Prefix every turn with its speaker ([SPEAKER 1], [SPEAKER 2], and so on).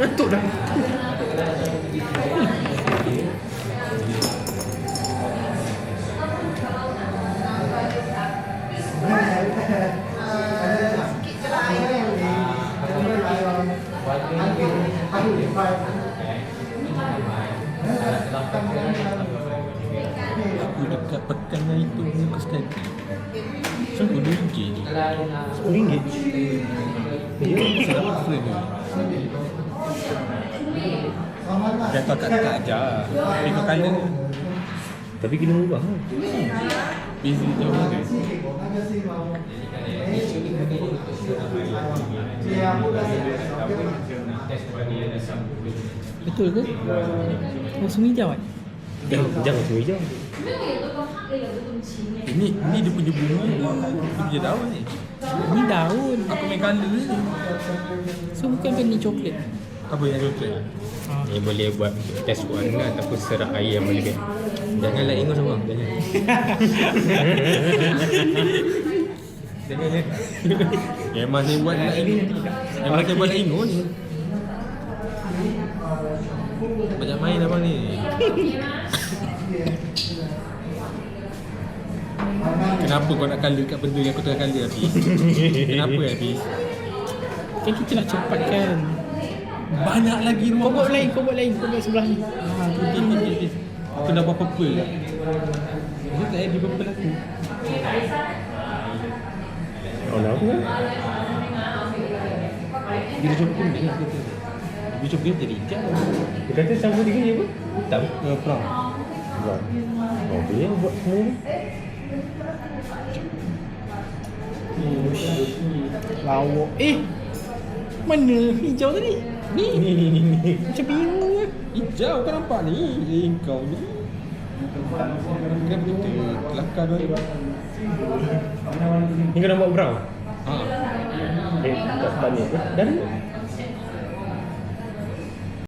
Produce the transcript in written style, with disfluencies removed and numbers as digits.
[SPEAKER 1] Ngantuk dah.
[SPEAKER 2] Aku dekat pekan hari tu muka study RM10 je.
[SPEAKER 1] RM10?
[SPEAKER 2] Saya dapat frame ni. Dia kau kat ajar. Tapi kau colour
[SPEAKER 1] Tapi kena ubah kan?
[SPEAKER 2] busy jauh ke?
[SPEAKER 3] Betul ke? Langsung hijau kan?
[SPEAKER 1] Jangan semua hijau.
[SPEAKER 2] Ini dia punya bunga, dia punya daun ni.
[SPEAKER 3] Ni daun.
[SPEAKER 2] Aku main colour ni.
[SPEAKER 3] So bukan ni coklat.
[SPEAKER 2] Apa yang coklat?
[SPEAKER 1] Ni boleh buat test warna ataupun serak air yang boleh. Janganlah ingat seorang. Jangan.
[SPEAKER 2] Memang saya buat nak ini. Memang saya buat nak ingun ni. Banyak main abang ni. Kenapa kau nak colour kat benda yang aku tengah colour Hafiz? Kenapa Hafiz?
[SPEAKER 3] Kan kita nak cepatkan.
[SPEAKER 2] Banyak lagi rumah.
[SPEAKER 3] Kau buat lain. Kau buat sebelah ni.
[SPEAKER 2] Hafiz. Aku dah buat purple. Dia tak ada purple aku.
[SPEAKER 1] Warna apa kan?
[SPEAKER 2] Bila coklat ni. Bila coklat jadi hijau.
[SPEAKER 1] Dia kata campur tiga je apa? Hitam?
[SPEAKER 2] Brown.
[SPEAKER 1] Brown. Oh, boleh buat semua ni.
[SPEAKER 3] Lawak. Mana hijau tadi? Ni. Macam biru ke?
[SPEAKER 2] Hijau kau nampak ni. Kau ni. Kan kita kelakar tu.
[SPEAKER 1] Ni kau nak buat brown?
[SPEAKER 2] Ha.
[SPEAKER 1] Tak sebab ni. Dah ada?